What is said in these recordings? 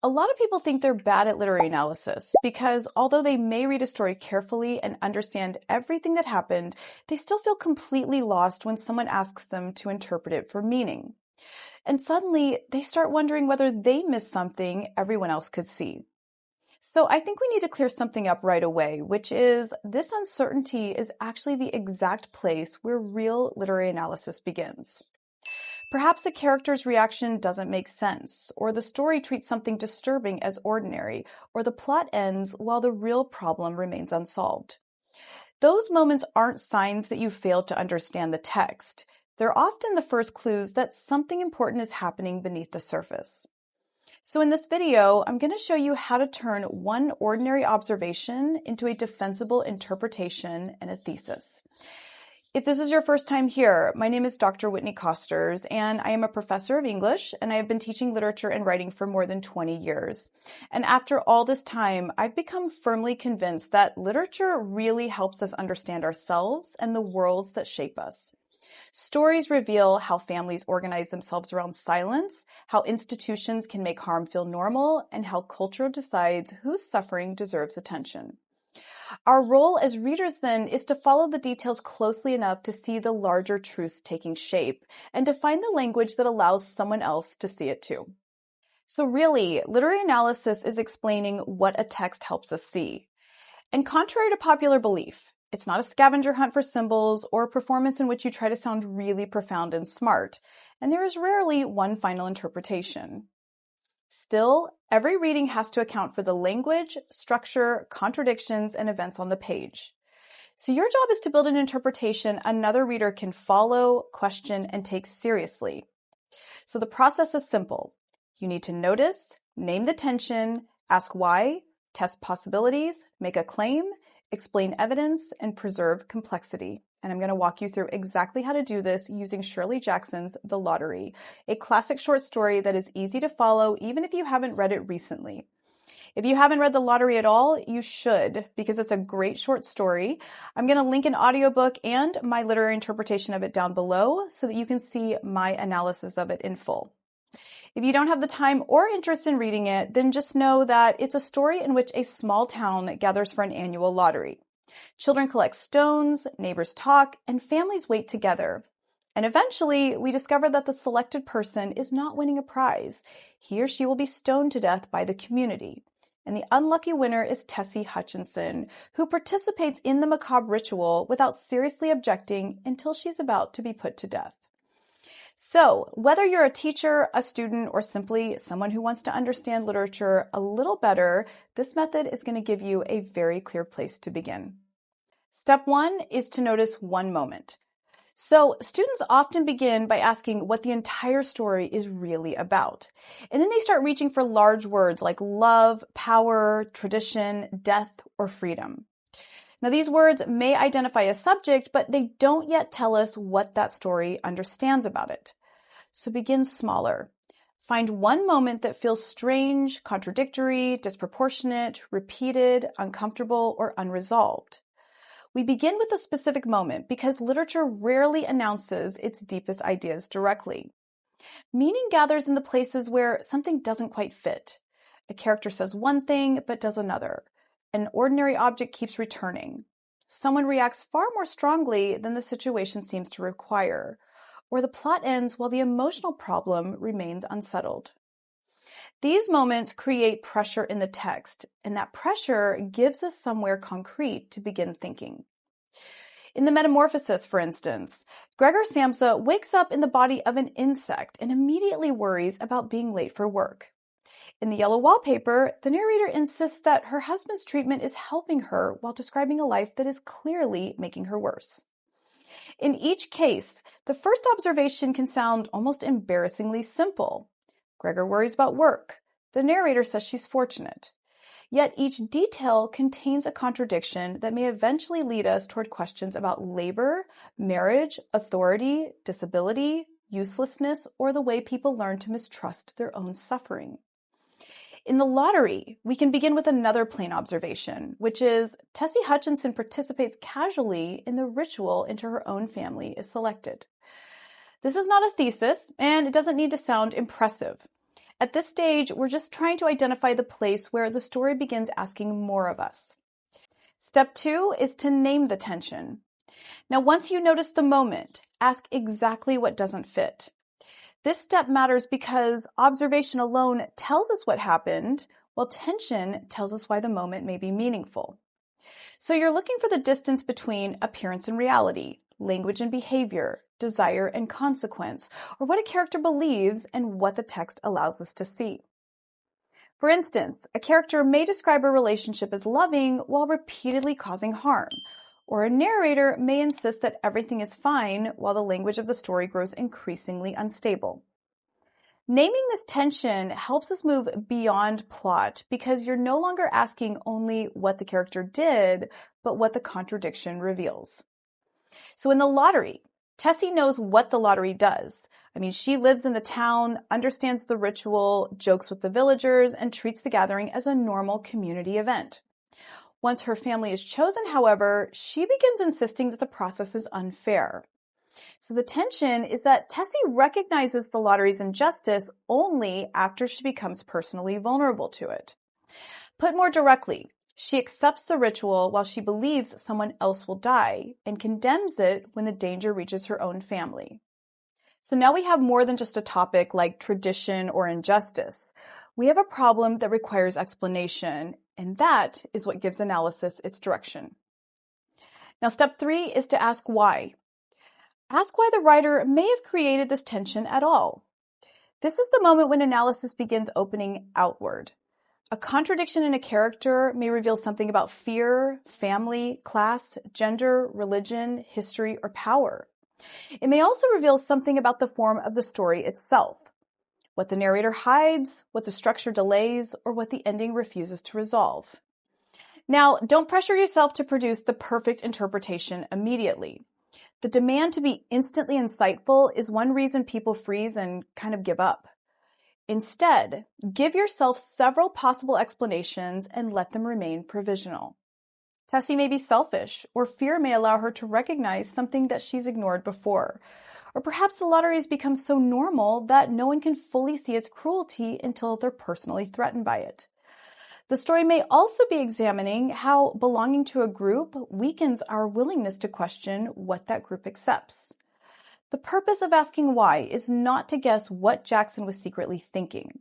A lot of people think they're bad at literary analysis because although they may read a story carefully and understand everything that happened, they still feel completely lost when someone asks them to interpret it for meaning. And suddenly they start wondering whether they missed something everyone else could see. So I think we need to clear something up right away, which is this uncertainty is actually the exact place where real literary analysis begins. Perhaps a character's reaction doesn't make sense, or the story treats something disturbing as ordinary, or the plot ends while the real problem remains unsolved. Those moments aren't signs that you failed to understand the text. They're often the first clues that something important is happening beneath the surface. So in this video, I'm going to show you how to turn one ordinary observation into a defensible interpretation and a thesis. If this is your first time here, my name is Dr. Whitney Kosters, and I am a professor of English, and I have been teaching literature and writing for more than 20 years. And after all this time, I've become firmly convinced that literature really helps us understand ourselves and the worlds that shape us. Stories reveal how families organize themselves around silence, how institutions can make harm feel normal, and how culture decides whose suffering deserves attention. Our role as readers then is to follow the details closely enough to see the larger truth taking shape and to find the language that allows someone else to see it too. So really, literary analysis is explaining what a text helps us see. And contrary to popular belief, it's not a scavenger hunt for symbols or a performance in which you try to sound really profound and smart, and there is rarely one final interpretation. Still, every reading has to account for the language, structure, contradictions, and events on the page. So your job is to build an interpretation another reader can follow, question, and take seriously. So the process is simple. You need to notice, name the tension, ask why, test possibilities, make a claim, explain evidence, and preserve complexity. And I'm going to walk you through exactly how to do this using Shirley Jackson's The Lottery, a classic short story that is easy to follow even if you haven't read it recently. If you haven't read The Lottery at all, you should, because it's a great short story. I'm going to link an audiobook and my literary interpretation of it down below so that you can see my analysis of it in full. If you don't have the time or interest in reading it, then just know that it's a story in which a small town gathers for an annual lottery. Children collect stones, neighbors talk, and families wait together. And eventually, we discover that the selected person is not winning a prize. He or she will be stoned to death by the community. And the unlucky winner is Tessie Hutchinson, who participates in the macabre ritual without seriously objecting until she's about to be put to death. So, whether you're a teacher, a student, or simply someone who wants to understand literature a little better, this method is going to give you a very clear place to begin. Step one is to notice one moment. So, students often begin by asking what the entire story is really about. And then they start reaching for large words like love, power, tradition, death, or freedom. Now, these words may identify a subject, but they don't yet tell us what that story understands about it. So begin smaller. Find one moment that feels strange, contradictory, disproportionate, repeated, uncomfortable, or unresolved. We begin with a specific moment because literature rarely announces its deepest ideas directly. Meaning gathers in the places where something doesn't quite fit. A character says one thing but does another. An ordinary object keeps returning. Someone reacts far more strongly than the situation seems to require. Or the plot ends while the emotional problem remains unsettled. These moments create pressure in the text, and that pressure gives us somewhere concrete to begin thinking. In the Metamorphosis, for instance, Gregor Samsa wakes up in the body of an insect and immediately worries about being late for work. In The Yellow Wallpaper, the narrator insists that her husband's treatment is helping her while describing a life that is clearly making her worse. In each case, the first observation can sound almost embarrassingly simple. Gregor worries about work. The narrator says she's fortunate. Yet each detail contains a contradiction that may eventually lead us toward questions about labor, marriage, authority, disability, uselessness, or the way people learn to mistrust their own suffering. In The Lottery, we can begin with another plain observation, which is Tessie Hutchinson participates casually in the ritual into her own family is selected. This is not a thesis, and it doesn't need to sound impressive. At this stage, we're just trying to identify the place where the story begins asking more of us. Step 2 is to name the tension. Now, once you notice the moment, ask exactly what doesn't fit. This step matters because observation alone tells us what happened, while tension tells us why the moment may be meaningful. So you're looking for the distance between appearance and reality, language and behavior, desire and consequence, or what a character believes and what the text allows us to see. For instance, a character may describe a relationship as loving while repeatedly causing harm, or a narrator may insist that everything is fine while the language of the story grows increasingly unstable. Naming this tension helps us move beyond plot because you're no longer asking only what the character did, but what the contradiction reveals. So in the lottery, Tessie knows what the lottery does. She lives in the town, understands the ritual, jokes with the villagers, and treats the gathering as a normal community event. Once her family is chosen, however, she begins insisting that the process is unfair. So the tension is that Tessie recognizes the lottery's injustice only after she becomes personally vulnerable to it. Put more directly, she accepts the ritual while she believes someone else will die and condemns it when the danger reaches her own family. So now we have more than just a topic like tradition or injustice. We have a problem that requires explanation, and that is what gives analysis its direction. Now, step 3 is to ask why. Ask why the writer may have created this tension at all. This is the moment when analysis begins opening outward. A contradiction in a character may reveal something about fear, family, class, gender, religion, history, or power. It may also reveal something about the form of the story itself, what the narrator hides, what the structure delays, or what the ending refuses to resolve. Now, don't pressure yourself to produce the perfect interpretation immediately. The demand to be instantly insightful is one reason people freeze and kind of give up. Instead, give yourself several possible explanations and let them remain provisional. Tessie may be selfish, or fear may allow her to recognize something that she's ignored before. Or perhaps the lottery has become so normal that no one can fully see its cruelty until they're personally threatened by it. The story may also be examining how belonging to a group weakens our willingness to question what that group accepts. The purpose of asking why is not to guess what Jackson was secretly thinking.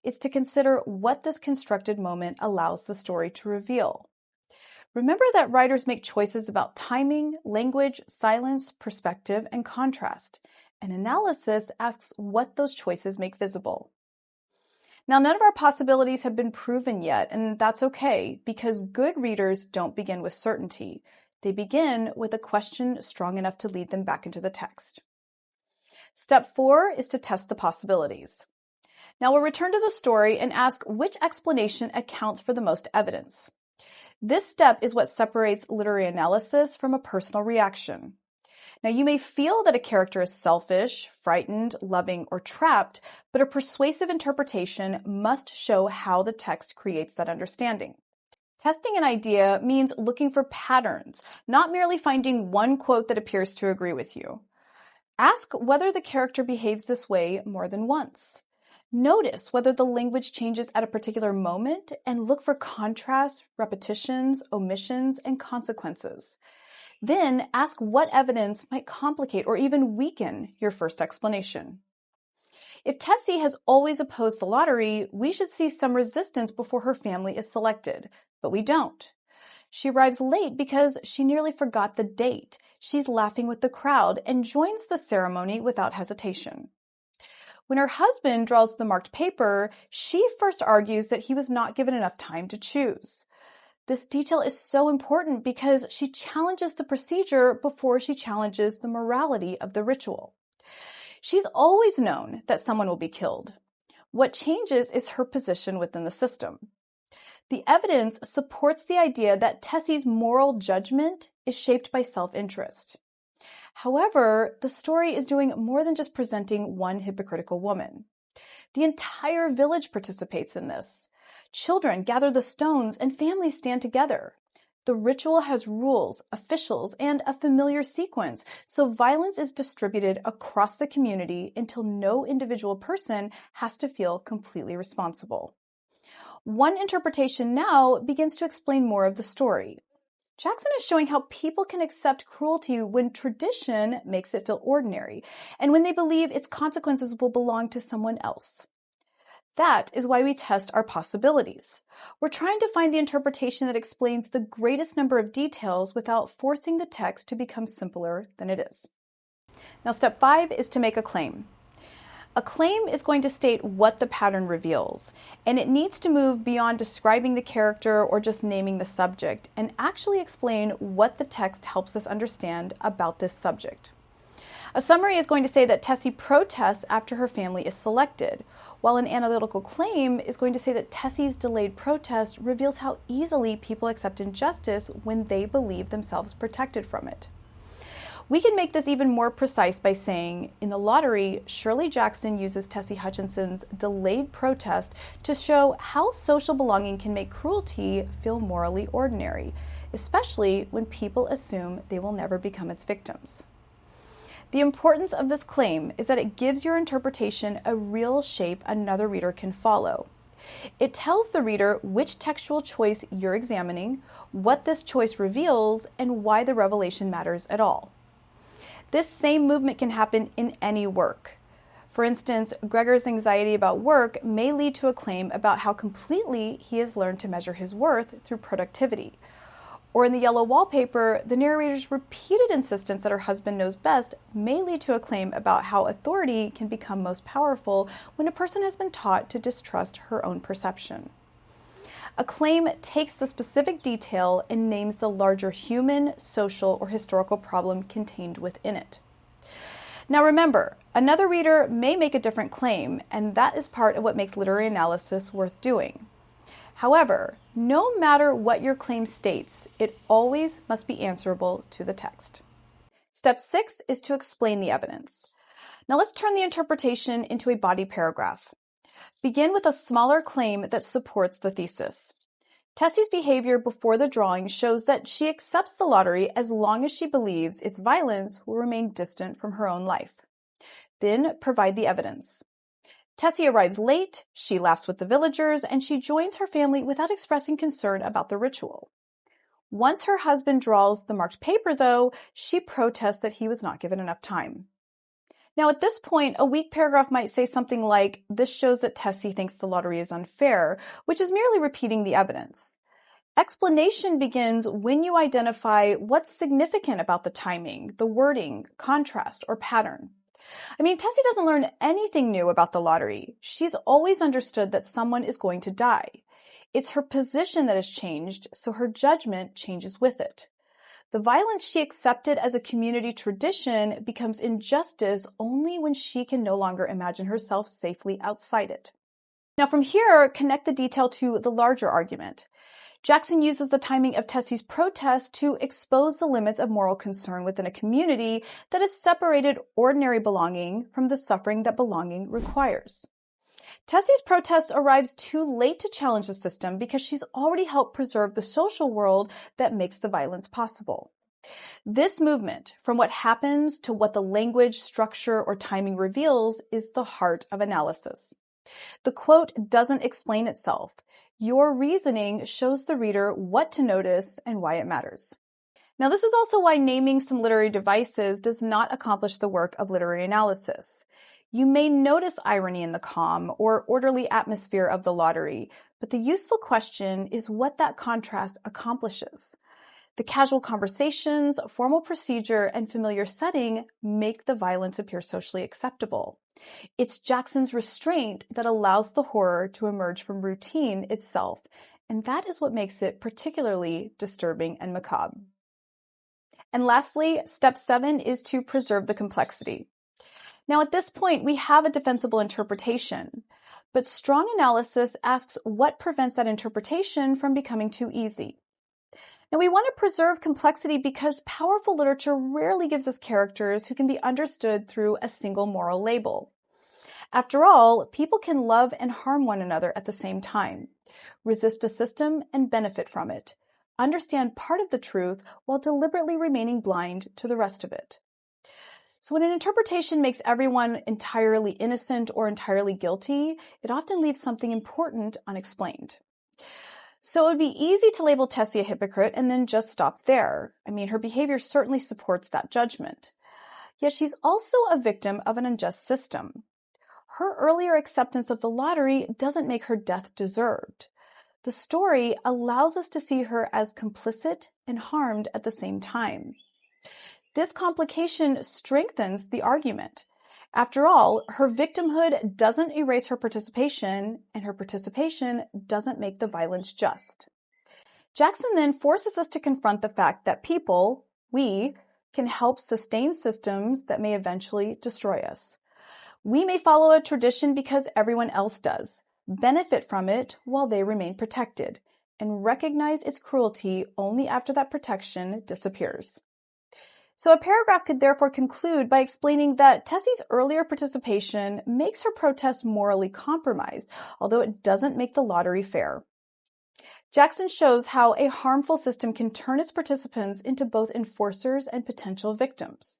It's to consider what this constructed moment allows the story to reveal. Remember that writers make choices about timing, language, silence, perspective, and contrast, and analysis asks what those choices make visible. Now, none of our possibilities have been proven yet, and that's okay, because good readers don't begin with certainty. They begin with a question strong enough to lead them back into the text. Step 4 is to test the possibilities. Now we'll return to the story and ask which explanation accounts for the most evidence. This step is what separates literary analysis from a personal reaction. Now, you may feel that a character is selfish, frightened, loving, or trapped, but a persuasive interpretation must show how the text creates that understanding. Testing an idea means looking for patterns, not merely finding one quote that appears to agree with you. Ask whether the character behaves this way more than once. Notice whether the language changes at a particular moment and look for contrasts, repetitions, omissions, and consequences. Then ask what evidence might complicate or even weaken your first explanation. If Tessie has always opposed the lottery, we should see some resistance before her family is selected, but we don't. She arrives late because she nearly forgot the date. She's laughing with the crowd and joins the ceremony without hesitation. When her husband draws the marked paper, she first argues that he was not given enough time to choose. This detail is so important because she challenges the procedure before she challenges the morality of the ritual. She's always known that someone will be killed. What changes is her position within the system. The evidence supports the idea that Tessie's moral judgment is shaped by self-interest. However, the story is doing more than just presenting one hypocritical woman. The entire village participates in this. Children gather the stones and families stand together. The ritual has rules, officials, and a familiar sequence, so violence is distributed across the community until no individual person has to feel completely responsible. One interpretation now begins to explain more of the story. Jackson is showing how people can accept cruelty when tradition makes it feel ordinary, and when they believe its consequences will belong to someone else. That is why we test our possibilities. We're trying to find the interpretation that explains the greatest number of details without forcing the text to become simpler than it is. Now, step 5 is to make a claim. A claim is going to state what the pattern reveals, and it needs to move beyond describing the character or just naming the subject, and actually explain what the text helps us understand about this subject. A summary is going to say that Tessie protests after her family is selected, while an analytical claim is going to say that Tessie's delayed protest reveals how easily people accept injustice when they believe themselves protected from it. We can make this even more precise by saying, in the lottery, Shirley Jackson uses Tessie Hutchinson's delayed protest to show how social belonging can make cruelty feel morally ordinary, especially when people assume they will never become its victims. The importance of this claim is that it gives your interpretation a real shape another reader can follow. It tells the reader which textual choice you're examining, what this choice reveals, and why the revelation matters at all. This same movement can happen in any work. For instance, Gregor's anxiety about work may lead to a claim about how completely he has learned to measure his worth through productivity. Or in The Yellow Wallpaper, the narrator's repeated insistence that her husband knows best may lead to a claim about how authority can become most powerful when a person has been taught to distrust her own perception. A claim takes the specific detail and names the larger human, social, or historical problem contained within it. Now remember, another reader may make a different claim, and that is part of what makes literary analysis worth doing. However, no matter what your claim states, it always must be answerable to the text. Step 6 is to explain the evidence. Now let's turn the interpretation into a body paragraph. Begin with a smaller claim that supports the thesis. Tessie's behavior before the drawing shows that she accepts the lottery as long as she believes its violence will remain distant from her own life. Then provide the evidence. Tessie arrives late, she laughs with the villagers, and she joins her family without expressing concern about the ritual. Once her husband draws the marked paper, though, she protests that he was not given enough time. Now, at this point, a weak paragraph might say something like, "This shows that Tessie thinks the lottery is unfair," which is merely repeating the evidence. Explanation begins when you identify what's significant about the timing, the wording, contrast, or pattern. Tessie doesn't learn anything new about the lottery. She's always understood that someone is going to die. It's her position that has changed, so her judgment changes with it. The violence she accepted as a community tradition becomes injustice only when she can no longer imagine herself safely outside it. Now from here, connect the detail to the larger argument. Jackson uses the timing of Tessie's protest to expose the limits of moral concern within a community that has separated ordinary belonging from the suffering that belonging requires. Tessie's protest arrives too late to challenge the system because she's already helped preserve the social world that makes the violence possible. This movement, from what happens to what the language, structure, or timing reveals, is the heart of analysis. The quote doesn't explain itself. Your reasoning shows the reader what to notice and why it matters. Now, this is also why naming some literary devices does not accomplish the work of literary analysis. You may notice irony in the calm or orderly atmosphere of the lottery, but the useful question is what that contrast accomplishes. The casual conversations, formal procedure, and familiar setting make the violence appear socially acceptable. It's Jackson's restraint that allows the horror to emerge from routine itself, and that is what makes it particularly disturbing and macabre. And lastly, step 7 is to preserve the complexity. Now, at this point, we have a defensible interpretation, but strong analysis asks what prevents that interpretation from becoming too easy. Now, we want to preserve complexity because powerful literature rarely gives us characters who can be understood through a single moral label. After all, people can love and harm one another at the same time, resist a system and benefit from it, understand part of the truth while deliberately remaining blind to the rest of it. So when an interpretation makes everyone entirely innocent or entirely guilty, it often leaves something important unexplained. So it would be easy to label Tessie a hypocrite and then just stop there. I mean, her behavior certainly supports that judgment. Yet she's also a victim of an unjust system. Her earlier acceptance of the lottery doesn't make her death deserved. The story allows us to see her as complicit and harmed at the same time. This complication strengthens the argument. After all, her victimhood doesn't erase her participation, and her participation doesn't make the violence just. Jackson then forces us to confront the fact that people, we, can help sustain systems that may eventually destroy us. We may follow a tradition because everyone else does, benefit from it while they remain protected, and recognize its cruelty only after that protection disappears. So a paragraph could therefore conclude by explaining that Tessie's earlier participation makes her protest morally compromised, although it doesn't make the lottery fair. Jackson shows how a harmful system can turn its participants into both enforcers and potential victims.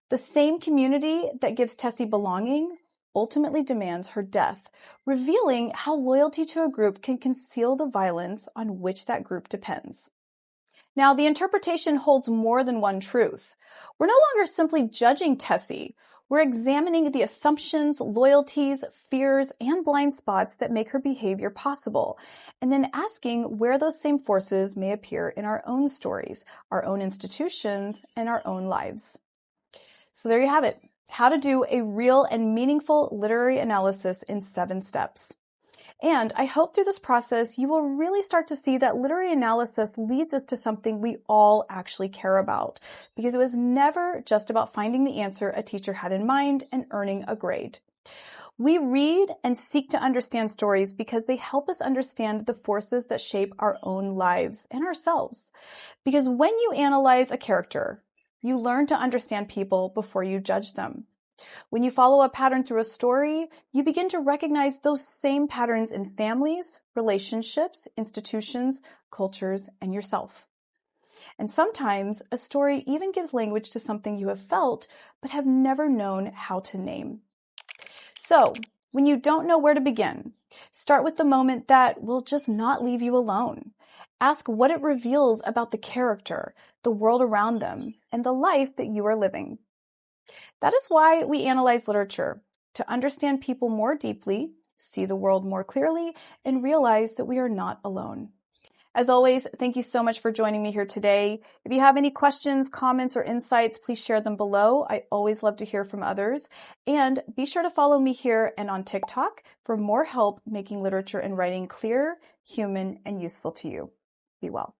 The same community that gives Tessie belonging ultimately demands her death, revealing how loyalty to a group can conceal the violence on which that group depends. Now, the interpretation holds more than one truth. We're no longer simply judging Tessie. We're examining the assumptions, loyalties, fears, and blind spots that make her behavior possible, and then asking where those same forces may appear in our own stories, our own institutions, and our own lives. So there you have it. How to do a real and meaningful literary analysis in 7 steps. And I hope through this process, you will really start to see that literary analysis leads us to something we all actually care about, because it was never just about finding the answer a teacher had in mind and earning a grade. We read and seek to understand stories because they help us understand the forces that shape our own lives and ourselves. Because when you analyze a character, you learn to understand people before you judge them. When you follow a pattern through a story, you begin to recognize those same patterns in families, relationships, institutions, cultures, and yourself. And sometimes a story even gives language to something you have felt but have never known how to name. So, when you don't know where to begin, start with the moment that will just not leave you alone. Ask what it reveals about the character, the world around them, and the life that you are living. That is why we analyze literature, to understand people more deeply, see the world more clearly, and realize that we are not alone. As always, thank you so much for joining me here today. If you have any questions, comments, or insights, please share them below. I always love to hear from others. And be sure to follow me here and on TikTok for more help making literature and writing clear, human, and useful to you. Be well.